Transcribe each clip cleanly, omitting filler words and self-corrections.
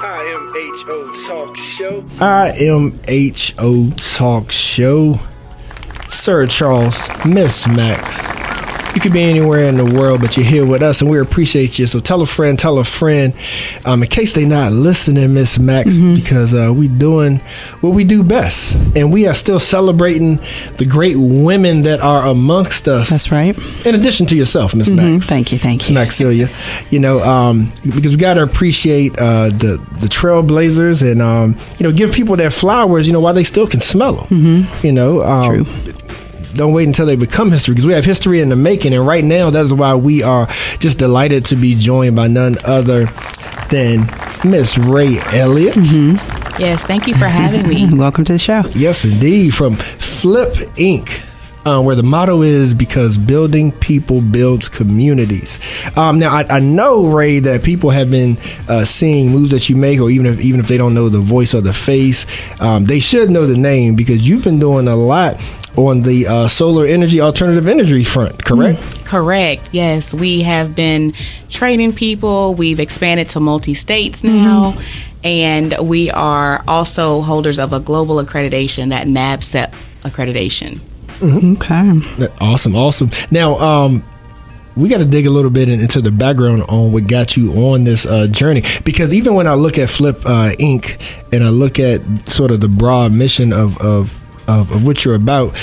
IMHO Talk Show. IMHO Talk Show. Sir Charles, Miss Max. You could be anywhere in the world, but you're here with us, and we appreciate you. So tell a friend, in case they not listening, Miss Max, because we doing what we do best, and we are still celebrating the great women that are amongst us. That's right. In addition to yourself, Miss Max. Thank you, Maxilia. Because we got to appreciate the trailblazers, and give people their flowers, while they still can smell them. True. Don't wait until they become history, because we have history in the making. And right now, that is why we are just delighted to be joined by none other than Miss Ray Elliott. Yes, thank you for having me. Welcome to the show. Yes, indeed. From Flipp, Inc., where the motto is, because building people builds communities. Now, I know, Ray, that people have been seeing moves that you make, or even if they don't know the voice or the face, they should know the name, because you've been doing a lot on the solar energy, alternative energy front, correct? Correct. Yes, we have been training people. We've expanded to multi-states now, and we are also holders of a global accreditation, that NABCEP accreditation. Okay. Awesome. Now, we got to dig a little bit into the background on what got you on this journey, because even when I look at Flipp Inc. and I look at sort of the broad mission of what you're about,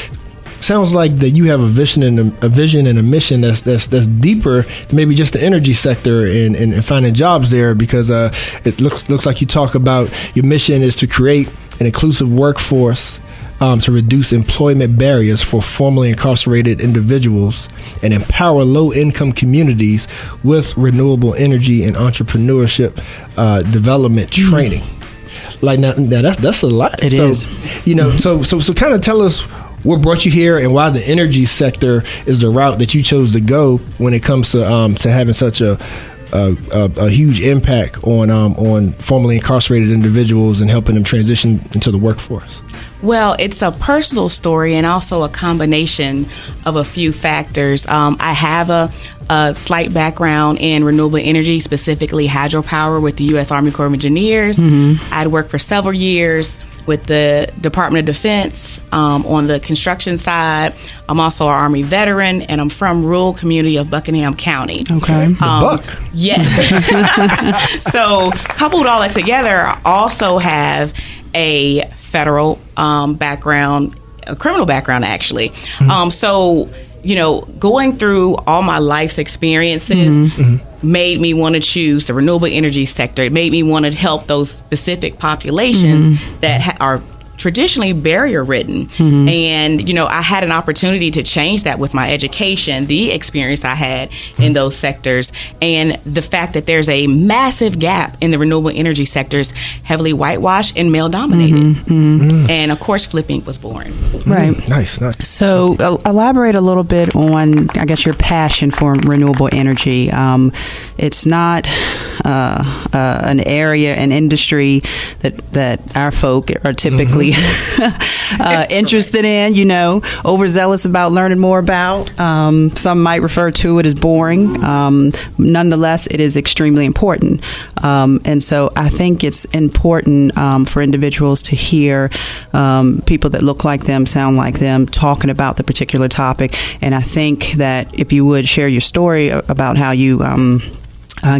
sounds like that you have a vision and a mission that's deeper than maybe just the energy sector and finding jobs there, because it looks like you talk about your mission is to create an inclusive workforce to reduce employment barriers for formerly incarcerated individuals and empower low-income communities with renewable energy and entrepreneurship development training. Like now that's a lot. It is. So kind of tell us what brought you here and why the energy sector is the route that you chose to go when it comes to having such a huge impact on formerly incarcerated individuals and helping them transition into the workforce. Well, it's a personal story and also a combination of a few factors. I have a slight background in renewable energy, specifically hydropower with the U.S. Army Corps of Engineers. I'd worked for several years with the Department of Defense on the construction side. I'm also an Army veteran, and I'm from rural community of Buckingham County. Okay. Buck. Yes. So coupled all that together, I also have a federal background, a criminal background, actually. So, going through all my life's experiences made me want to choose the renewable energy sector. It made me want to help those specific populations that are traditionally barrier-ridden. And, I had an opportunity to change that with my education, the experience I had in those sectors, and the fact that there's a massive gap in the renewable energy sectors, heavily whitewashed and male-dominated. And, of course, Flipp Inc. was born. Right. Nice. So elaborate a little bit on, I guess, your passion for renewable energy. It's not an area, an industry that our folk are typically interested in, overzealous about learning more about. Some might refer to it as boring. Nonetheless, it is extremely important. And so I think it's important for individuals to hear people that look like them, sound like them, talking about the particular topic. And I think that if you would share your story about how you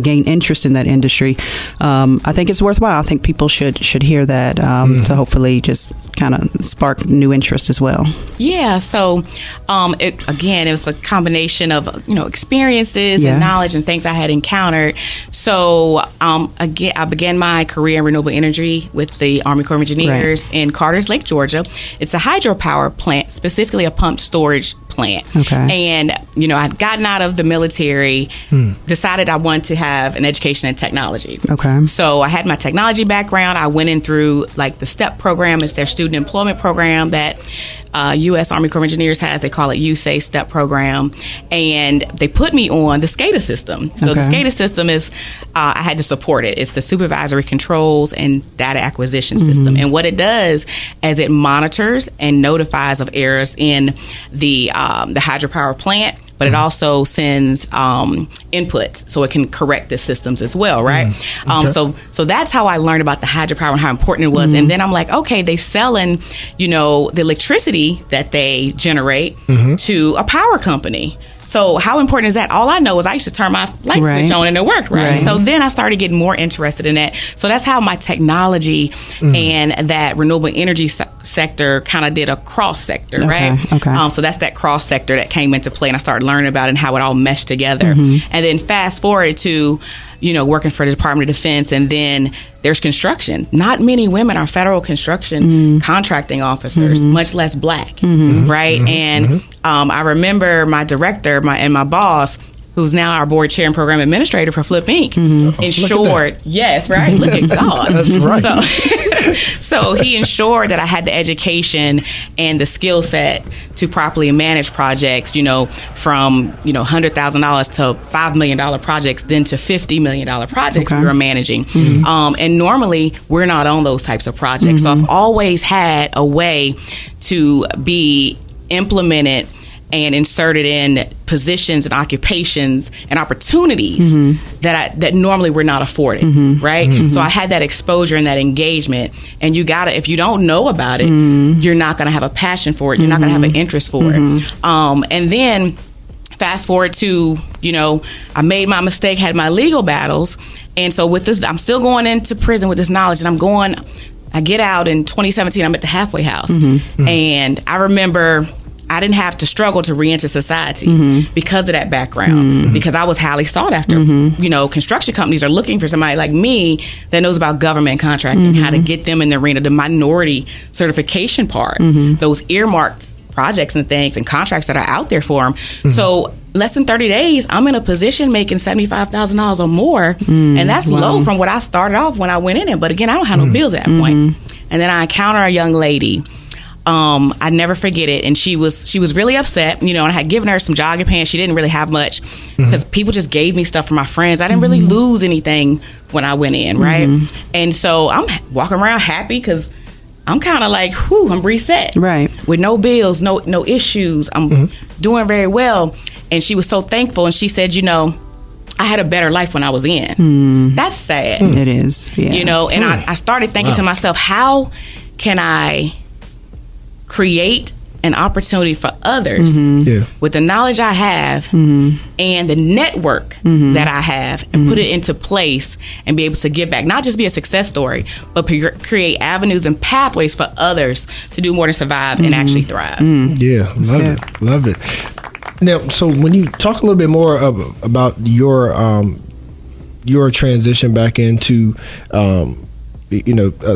gain interest in that industry, I think it's worthwhile. I think people should hear that to hopefully just kind of spark new interest as well. Yeah, so it was a combination of experiences and knowledge and things I had encountered. So I began my career in renewable energy with the Army Corps of Engineers in Carter's Lake, Georgia. It's a hydropower plant, specifically a pumped storage plant. Okay. And I'd gotten out of the military, decided I wanted to have an education in technology. Okay. So I had my technology background. I went in through the STEP program. It's their student employment program that U.S. Army Corps of Engineers has. They call it USAE STEP program. And they put me on the SCADA system. So the SCADA system is, I had to support it. It's the supervisory controls and data acquisition system. And what it does is it monitors and notifies of errors in the hydropower plant, but it also sends input so it can correct the systems as well, right? So that's how I learned about the hydropower and how important it was. And then I'm like, okay, they selling, the electricity that they generate to a power company. So how important is that? All I know is I used to turn my light switch on and it worked, right? So then I started getting more interested in that. So that's how my technology and that renewable energy sector kind of did a cross sector, right? So that's that cross sector that came into play, and I started learning about it and how it all meshed together. And then fast forward to working for the Department of Defense, and then there's construction. Not many women are federal construction contracting officers, much less black, right? And I remember my director and my boss, who's now our board chair and program administrator for Flipp Inc. Ensured, yes, right? Look at God. That's right. So he ensured that I had the education and the skill set to properly manage projects, from, $100,000 to $5 million projects, then to $50 million projects we were managing. And normally we're not on those types of projects. So I've always had a way to be implemented and inserted in positions and occupations and opportunities that normally we're not afforded, right? So I had that exposure and that engagement, and if you don't know about it, you're not going to have a passion for it. You're not going to have an interest for it. And then fast forward to, I made my mistake, had my legal battles, and so with this, I'm still going into prison with this knowledge, and I get out in 2017, I'm at the halfway house, and I remember I didn't have to struggle to re-enter society because of that background, because I was highly sought after. Construction companies are looking for somebody like me that knows about government contracting, how to get them in the arena, the minority certification part, those earmarked projects and things and contracts that are out there for them. So less than 30 days, I'm in a position making $75,000 or more, and that's low from what I started off when I went in it. But again, I don't have no bills at that point. And then I encounter a young lady. I never forget it, and she was really upset, and I had given her some jogging pants. She didn't really have much because people just gave me stuff from my friends. I didn't really lose anything when I went in, right? And so I'm walking around happy because I'm kind of like, whew, I'm reset, right? With no bills, no issues. I'm doing very well. And she was so thankful, and she said, I had a better life when I was in. That's sad. It is, yeah. And I started thinking to myself, how can I create an opportunity for others with the knowledge I have and the network that I have, and put it into place and be able to give back, not just be a success story, but create avenues and pathways for others to do more than survive and actually thrive. Yeah, love it. Now, so when you talk a little bit more about your transition back into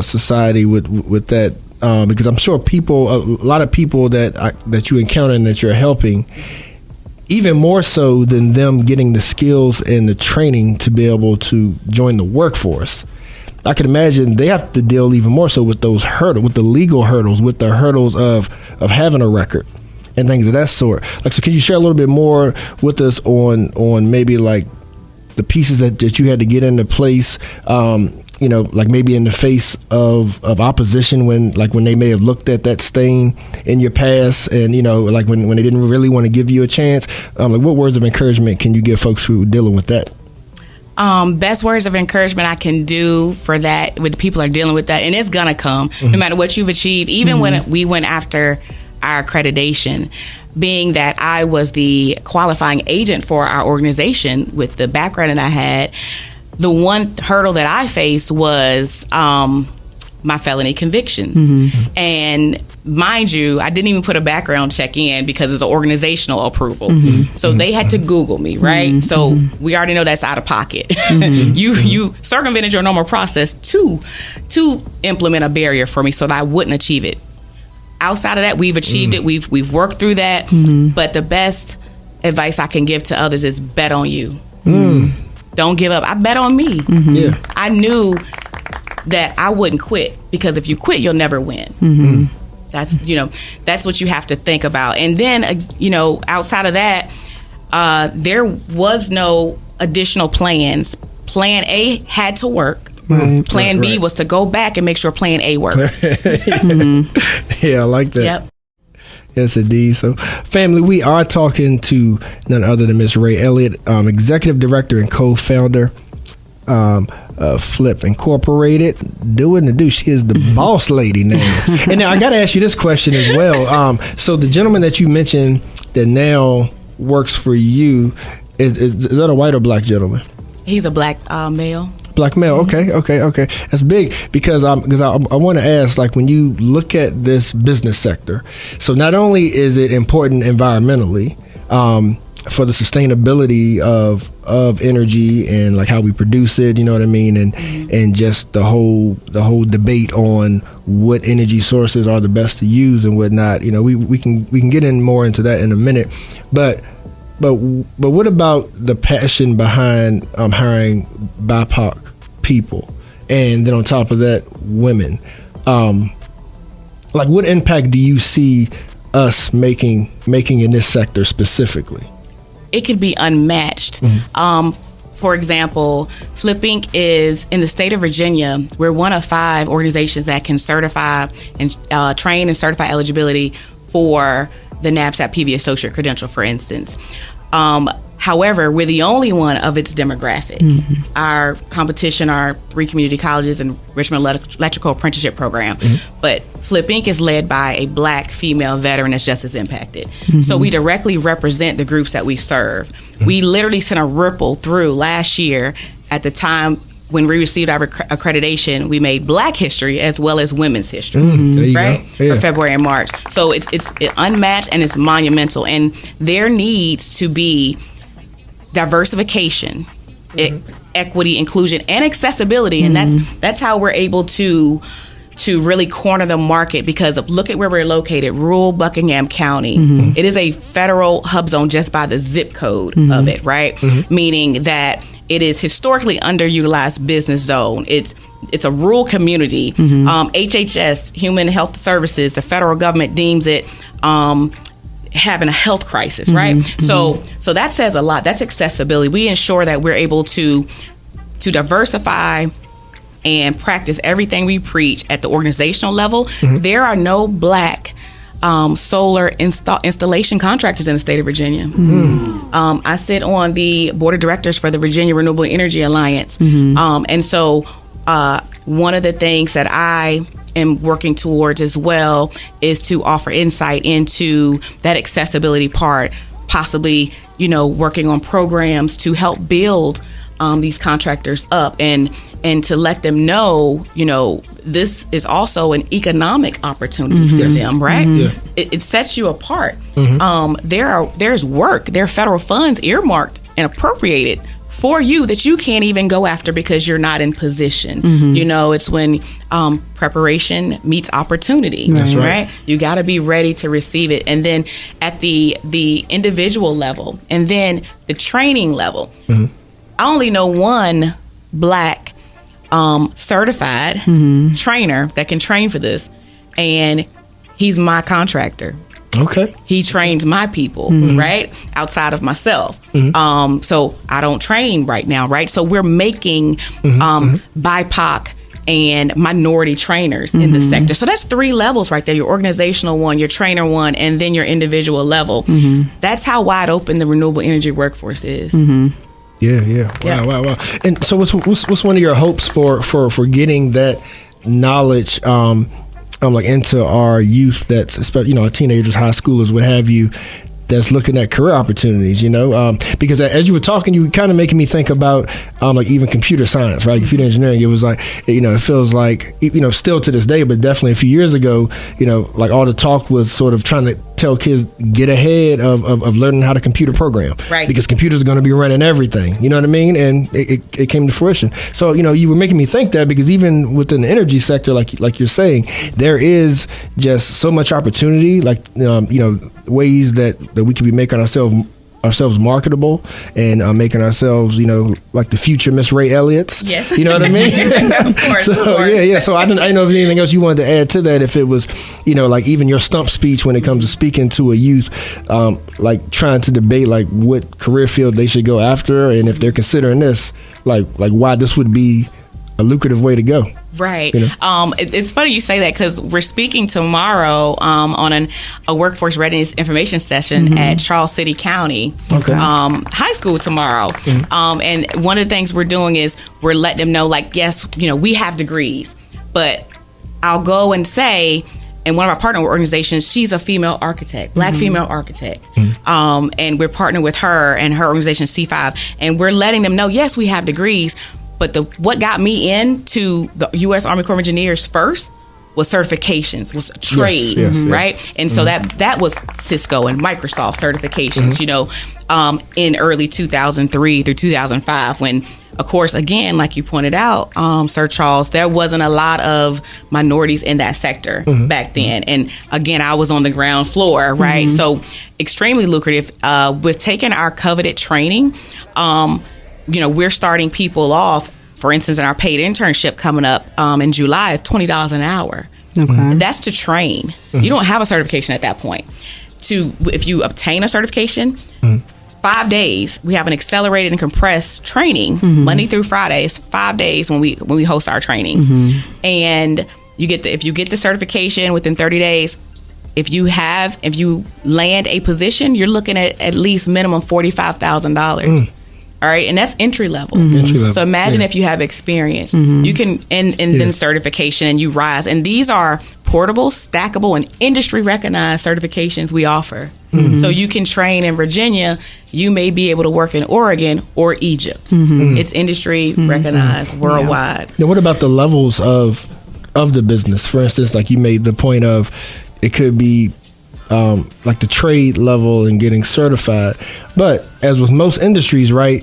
society with that. Because I'm sure a lot of people that you encounter and that you're helping, even more so than them getting the skills and the training to be able to join the workforce, I can imagine they have to deal even more so with those hurdles, with the legal hurdles, with the hurdles of having a record and things of that sort. So can you share a little bit more with us on maybe like the pieces that you had to get into place, like maybe in the face of opposition when they may have looked at that stain in your past, and like when they didn't really want to give you a chance, like what words of encouragement can you give folks who are dealing with that? Best words of encouragement I can do for that, when people are dealing with that, and it's gonna come no matter what you've achieved, even when we went after our accreditation, being that I was the qualifying agent for our organization with the background that I had. The one hurdle that I faced was my felony convictions. And mind you, I didn't even put a background check in because it's an organizational approval. So they had to Google me, right? So we already know that's out of pocket. You circumvented your normal process to implement a barrier for me so that I wouldn't achieve it. Outside of that, we've achieved it. We've worked through that. But the best advice I can give to others is bet on you. Don't give up. I bet on me. I knew that I wouldn't quit, because if you quit, you'll never win. That's what you have to think about. And then, outside of that, there was no additional plans. Plan A had to work. Plan B was to go back and make sure Plan A worked. Yeah, I like that. Yep. Yes, indeed. So, family, we are talking to none other than Miss Ray Elliott, Executive Director and Co-Founder, Flipp Incorporated, doing the do. She is the boss lady now. And now I got to ask you this question as well. So the gentleman that you mentioned that now works for you, is that a white or black gentleman? He's a black male. Black male. Okay. That's big because I want to ask, like, when you look at this business sector, so not only is it important environmentally, for the sustainability of energy and like how we produce it, you know what I mean, and just the whole debate on what energy sources are the best to use and whatnot. You know, we can get in more into that in a minute, but what about the passion behind hiring BIPOC people, and then on top of that, women? Like, what impact do you see us making in this sector specifically? It could be unmatched. For example, Flipp Inc. is in the state of Virginia. We're one of 5 organizations that can certify and train and certify eligibility for the NABCP PV Associate Credential, for instance. However, we're the only one of its demographic. Our competition are 3 community colleges and Richmond Electrical Apprenticeship Program. But Flipp Inc. is led by a black female veteran that's just as impacted. So we directly represent the groups that we serve. We literally sent a ripple through last year at the time when we received our accreditation. We made Black history as well as women's history, right? Yeah. For February and March. So it's unmatched and it's monumental. And there needs to be diversification, equity, inclusion, and accessibility. And that's how we're able to really corner the market, because of look at where we're located, rural Buckingham County. It is a federal hub zone just by the zip code of it, right? Meaning that it is historically underutilized business zone. It's a rural community. HHS, Human Health Services, the federal government deems it having a health crisis, right? So that says a lot. That's accessibility. We ensure that we're able to diversify and practice everything we preach at the organizational level. There are no Black solar installation contractors in the state of Virginia. I sit on the board of directors for the Virginia Renewable Energy Alliance. And so one of the things that I am working towards as well is to offer insight into that accessibility part, possibly, working on programs to help build these contractors up and to let them know, this is also an economic opportunity for them, right? It sets you apart. There's work, there are federal funds earmarked and appropriated for you that you can't even go after because you're not in position. It's when preparation meets opportunity. That's right? You got to be ready to receive it. And then at the individual level and then the training level, I only know one Black certified trainer that can train for this, and he's my contractor. Okay. He trains my people, right? Outside of myself. So I don't train right now, right? So we're making BIPOC and minority trainers in the sector. So that's 3 levels right there. Your organizational one, your trainer one, and then your individual level. That's how wide open the renewable energy workforce is. Yeah. Wow. And so what's one of your hopes for getting that knowledge like into our youth, that's especially teenagers, high schoolers, what have you, that's looking at career opportunities, because as you were talking, you were kind of making me think about like even computer science, right? Computer engineering. It was like, it feels like, still to this day, but definitely a few years ago, like all the talk was sort of trying to tell kids get ahead of learning how to computer program, right? Because computers are going to be running everything, you know what I mean? And it came to fruition. So, you were making me think that, because even within the energy sector, like you're saying, there is just so much opportunity, like, ways that we could be making ourselves marketable and making ourselves, like the future Miss Ray Elliott's. Yes. You know what I mean? Of course. So, yeah. So I didn't know if there's anything else you wanted to add to that, if it was, like even your stump speech when it comes to speaking to a youth, like trying to debate like what career field they should go after, and if they're considering this, like why this would be a lucrative way to go. Right. You know? It's funny you say that because we're speaking tomorrow on a workforce readiness information session at Charles City County High School tomorrow. And one of the things we're doing is we're letting them know, like, yes, we have degrees, but I'll go and say, and one of our partner organizations, she's a female architect, Black female architect. And we're partnering with her and her organization C5. And we're letting them know, yes, we have degrees, but what got me into the U.S. Army Corps of Engineers first was certifications, was trade, right? And so that was Cisco and Microsoft certifications, in early 2003 through 2005 when, of course, again, like you pointed out, Sir Charles, there wasn't a lot of minorities in that sector back then. And again, I was on the ground floor, right? So extremely lucrative. With taking our coveted training, we're starting people off, for instance, in our paid internship coming up in July, is $20 an hour. And that's to train. You don't have a certification at that point. If you obtain a certification, 5 days, we have an accelerated and compressed training, Monday through Friday. It's 5 days when we host our trainings. And if you get the certification within 30 days, if you land a position, you're looking at least minimum $45,000. All right, and that's entry level. So imagine if you have experience, you can, and then certification, and you rise. And these are portable, stackable, and industry recognized certifications we offer. So you can train in Virginia. You may be able to work in Oregon or Egypt. It's industry recognized worldwide. Now, what about the levels of the business? For instance, like you made the point of, it could be like the trade level and getting certified. But as with most industries, right,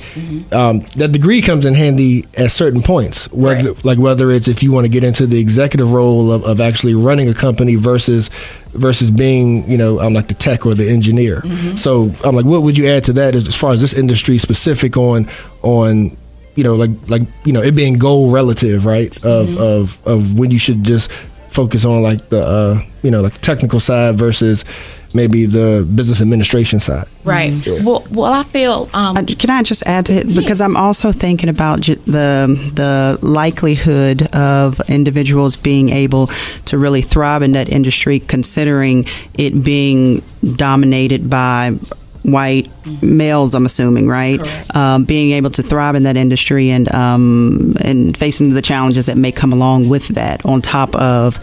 that degree comes in handy at certain points, whether it's if you want to get into the executive role of actually running a company versus being, like the tech or the engineer. So I'm like, what would you add to that as far as this industry specific on it being goal relative, right, of when you should just focus on like the like the technical side versus maybe the business administration side. Right. Yeah. Well, I feel. Can I just add to it, because I'm also thinking about the likelihood of individuals being able to really thrive in that industry, considering it being dominated by white males, I'm assuming, right? Being able to thrive in that industry and facing the challenges that may come along with that, on top of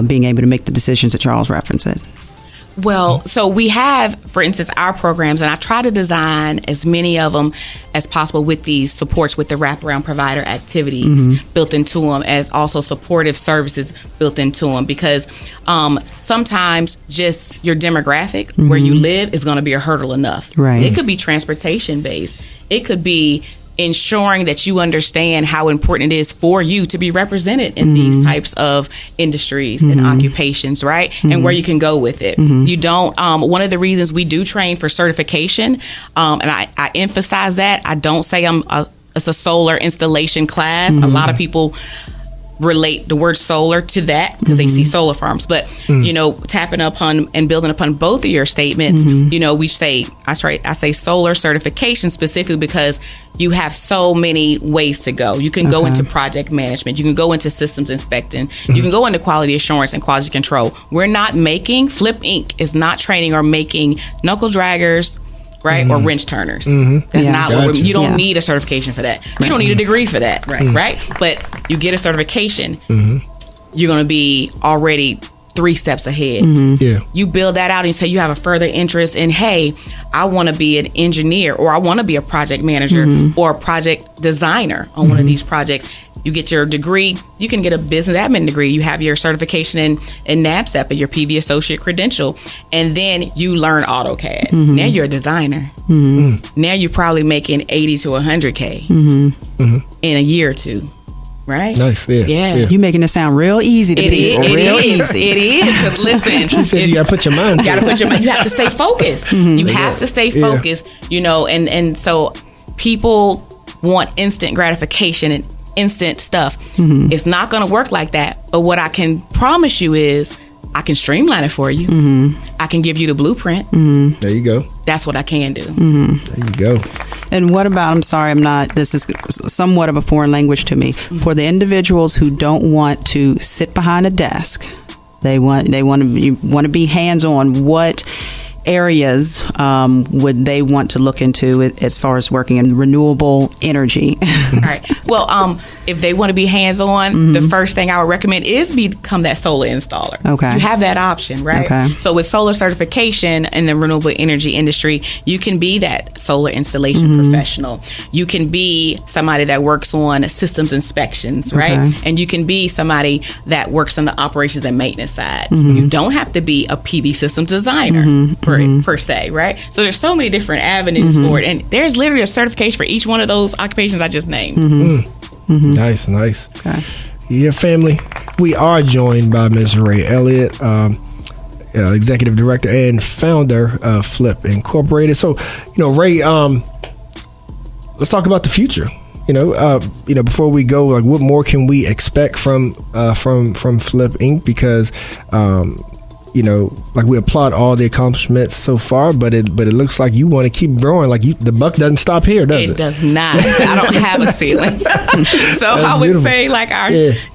being able to make the decisions that Charles references. Well, so we have, for instance, our programs, and I try to design as many of them as possible with these supports with the wraparound provider activities built into them, as also supportive services built into them, because sometimes just your demographic, where you live, is going to be a hurdle enough. Right. It could be transportation based. It could be ensuring that you understand how important it is for you to be represented in these types of industries and occupations, right? And where you can go with it. You don't, one of the reasons we do train for certification, and I emphasize that, I don't say it's a solar installation class. A lot of people relate the word solar to that because they see solar farms, but tapping upon and building upon both of your statements, we say, I say solar certification specifically because you have so many ways to go. You can go into project management, you can go into systems inspecting, you can go into quality assurance and quality control. We're not making, Flipp Inc. is not training or making knuckle draggers, right, or wrench turners. That's not what you don't need a certification for that. You don't need a degree for that, right? But you get a certification, you're going to be already 3 steps ahead. You build that out and you say you have a further interest in, hey, I want to be an engineer, or I want to be a project manager or a project designer on one of these projects. You get your degree. You can get a business admin degree. You have your certification in NABCEP and your PV associate credential, and then you learn AutoCAD. Now you're a designer. Now you're probably making 80 to 100K in a year or two. Right? Nice. Yeah. You're making it sound real easy to people. Real easy. It is. Because listen, she said you got to put your mind. You have to stay focused. You have to stay focused. And so people want instant gratification and instant stuff. It's not going to work like that. But what I can promise you is, I can streamline it for you. I can give you the blueprint. There you go. That's what I can do. There you go. And what about, this is somewhat of a foreign language to me, for the individuals who don't want to sit behind a desk, they want to be hands-on, what areas would they want to look into as far as working in renewable energy? Right. Well, if they want to be hands-on, the first thing I would recommend is become that solar installer. Okay. You have that option, right? Okay. So with solar certification in the renewable energy industry, you can be that solar installation professional. You can be somebody that works on systems inspections, right? Okay. And you can be somebody that works on the operations and maintenance side. You don't have to be a PV systems designer per se, right? So there's so many different avenues for it, and there's literally a certification for each one of those occupations I just named. Nice. Okay. Yeah, family. We are joined by Ms. Ray Elliott, Executive Director and Founder of Flipp Incorporated. So, Ray, let's talk about the future. Before we go, like, what more can we expect from Flipp Inc? Because like, we applaud all the accomplishments so far, but it looks like you want to keep growing. Like, the buck doesn't stop here, does it? It does not. I don't have a ceiling. So I would say, like our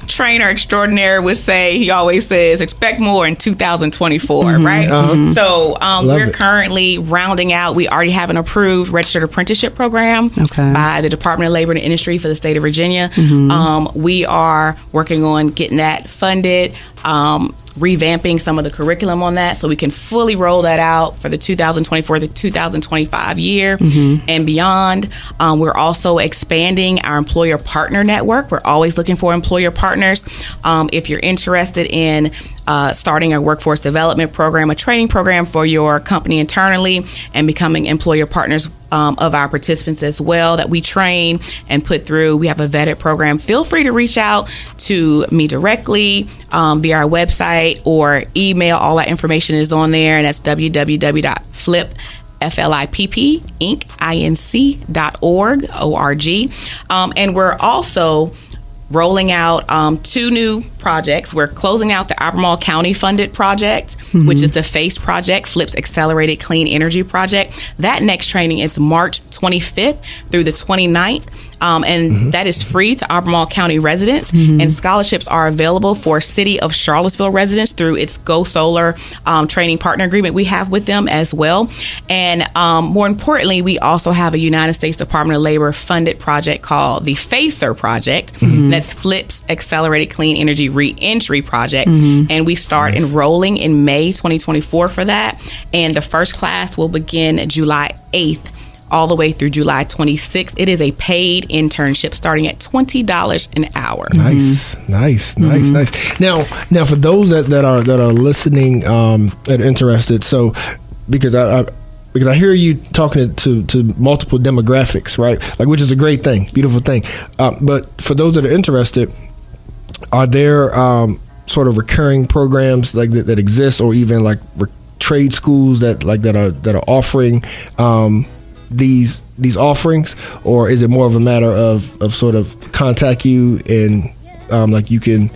trainer extraordinaire would say, he always says, expect more in 2024, right? So we're currently rounding out. We already have an approved registered apprenticeship program by the Department of Labor and Industry for the state of Virginia. We are working on getting that funded, revamping some of the curriculum on that so we can fully roll that out for the 2024 to 2025 year and beyond. We're also expanding our employer partner network. We're always looking for employer partners. If you're interested in starting a workforce development program, a training program for your company internally, and becoming employer partners of our participants as well that we train and put through. We have a vetted program. Feel free to reach out to me directly via our website or email. All that information is on there, and that's www.flipp, F-L-I-P-P, Inc., I-N-C.org, O-R-G. And we're also rolling out 2 new projects. We're closing out the Albemarle County funded project, which is the FACE project, Flipp's Accelerated Clean Energy Project. That next training is March 25th through the 29th. And that is free to Albemarle County residents, and scholarships are available for City of Charlottesville residents through its Go Solar training partner agreement we have with them as well. And more importantly, we also have a United States Department of Labor funded project called the FACER project. That's Flipp's Accelerated Clean Energy Re-Entry project. And we start enrolling in May 2024 for that. And the first class will begin July 8th. All the way through July 26th. It is a paid internship starting at $20 an hour. Nice. Now for those that are listening, that are interested, so because I hear you talking to multiple demographics, right? Like, which is a great thing, beautiful thing. But for those that are interested, are there sort of recurring programs like that exist, or even like trade schools that are offering these offerings, or is it more of a matter of sort of contact you and like you can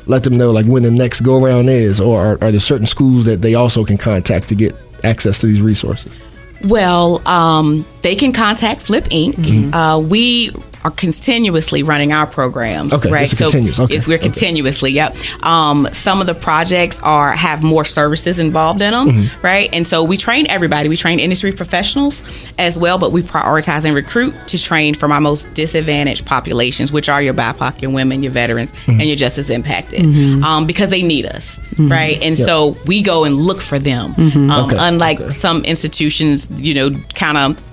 let them know like when the next go around is, or are there certain schools that they also can contact to get access to these resources? Well, they can contact Flipp Inc. We are continuously running our programs, right? So we're continuously, some of the projects have more services involved in them, right? And so we train everybody. We train industry professionals as well, but we prioritize and recruit to train from our most disadvantaged populations, which are your BIPOC, your women, your veterans, and your justice impacted, because they need us, right? And so we go and look for them. Unlike some institutions, kind of,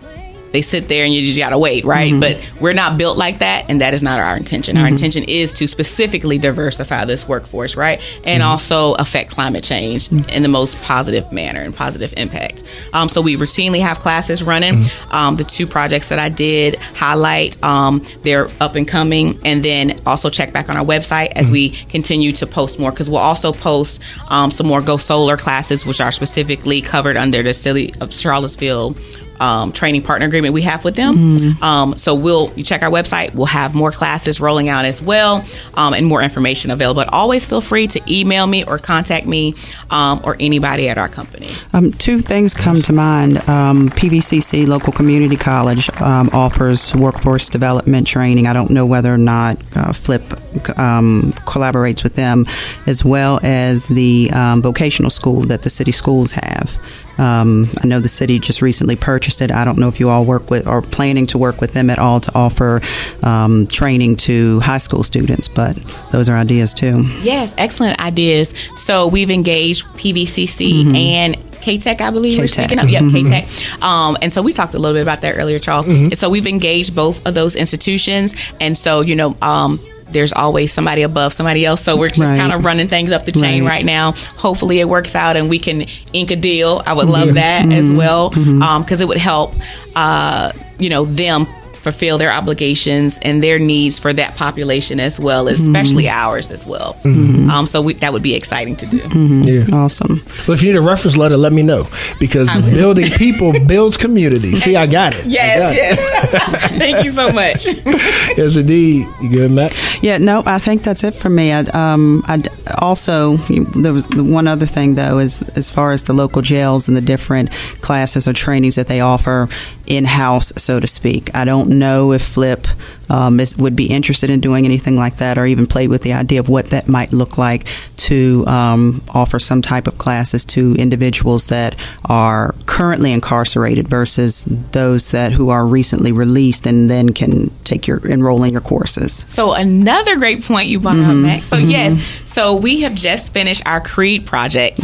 they sit there and you just gotta wait, right? But we're not built like that, and that is not our intention. Our intention is to specifically diversify this workforce, right? And also affect climate change in the most positive manner and positive impact. So we routinely have classes running. The 2 projects that I did highlight, they're up and coming, and then also check back on our website as we continue to post more, because we'll also post some more Go Solar classes, which are specifically covered under the City of Charlottesville training partner agreement we have with them. So you check our website. We'll have more classes rolling out as well, and more information available. But always feel free to email me or contact me or anybody at our company. Two things come to mind. PVCC, Local Community College, offers workforce development training. I don't know whether or not Flipp collaborates with them, as well as the vocational school that the city schools have. I know the city just recently purchased it. I don't know if you all work with or planning to work with them at all to offer training to high school students, but those are ideas too. Yes, excellent ideas. So we've engaged PVCC and K-Tech, I believe we're speaking of. Yep, K-Tech. And so we talked a little bit about that earlier, Charles. And so we've engaged both of those institutions. And so, there's always somebody above somebody else. So we're just kind of running things up the chain right now. Hopefully it works out and we can ink a deal. I would love that as well, because it would help, them fulfill their obligations and their needs for that population as well, especially ours as well. So that would be exciting to do. Awesome. Well, if you need a reference letter, let me know, because building people builds community. See, I got it. Yes. Thank you so much. Yes, indeed. You good, Matt? Yeah, no, I think that's it for me. I'd also, there was one other thing, though, is as far as the local jails and the different classes or trainings that they offer in-house, so to speak. I don't know if Flipp would be interested in doing anything like that, or even played with the idea of what that might look like to offer some type of classes to individuals that are currently incarcerated versus those who are recently released and then can enroll in your courses. So another great point you brought up, Max. So yes, so we have just finished our CREED project,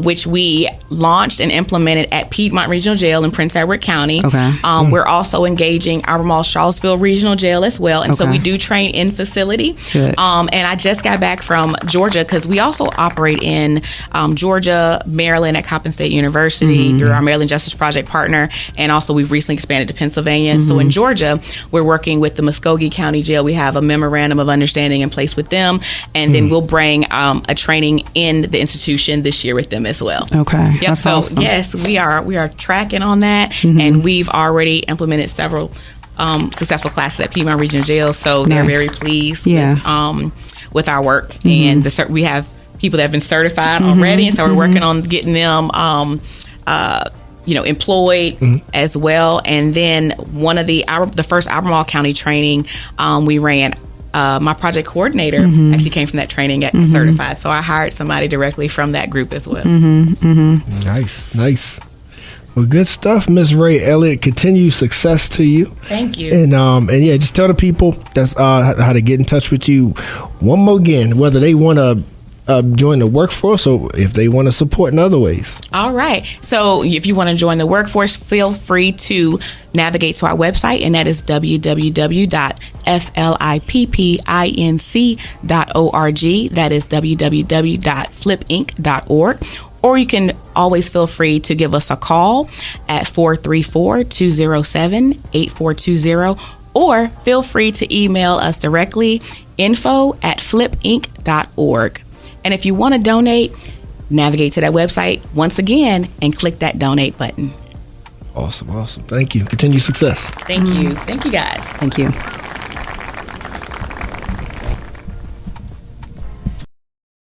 which we launched and implemented at Piedmont Regional Jail in Prince Edward County. We're also engaging Albemarle-Charlottesville Regional Jail as well, and so we do train in facility. And I just got back from Georgia, because we also operate in Georgia, Maryland at Coppin State University through our Maryland Justice Project partner, and also we've recently expanded to Pennsylvania. So in Georgia, we're working with the Muskogee County Jail. We have a memorandum of understanding in place with them, and then we'll bring a training in the institution this year with them as well. That's so awesome. yes, we are tracking on that, and we've already implemented several successful classes at Piedmont Regional Jail, so they're very pleased with our work. And we have people that have been certified already, and so we're working on getting them employed as well. And then one of the first Albemarle County training we ran, my project coordinator actually came from that training, got certified, so I hired somebody directly from that group as well. Nice. Well, good stuff, Miss Ray Elliott. Continued success to you. Thank you. And yeah, just tell the people that's how to get in touch with you one more again, whether they want to join the workforce or if they want to support in other ways. All right. So if you want to join the workforce, feel free to navigate to our website, and that is www.flippinc.org. That is www.flippinc.org. Or you can always feel free to give us a call at 434-207-8420, or feel free to email us directly, info@flippinc.org. And if you want to donate, navigate to that website once again and click that donate button. Awesome. Thank you. Continued success. Thank you. Thank you, guys. Thank you.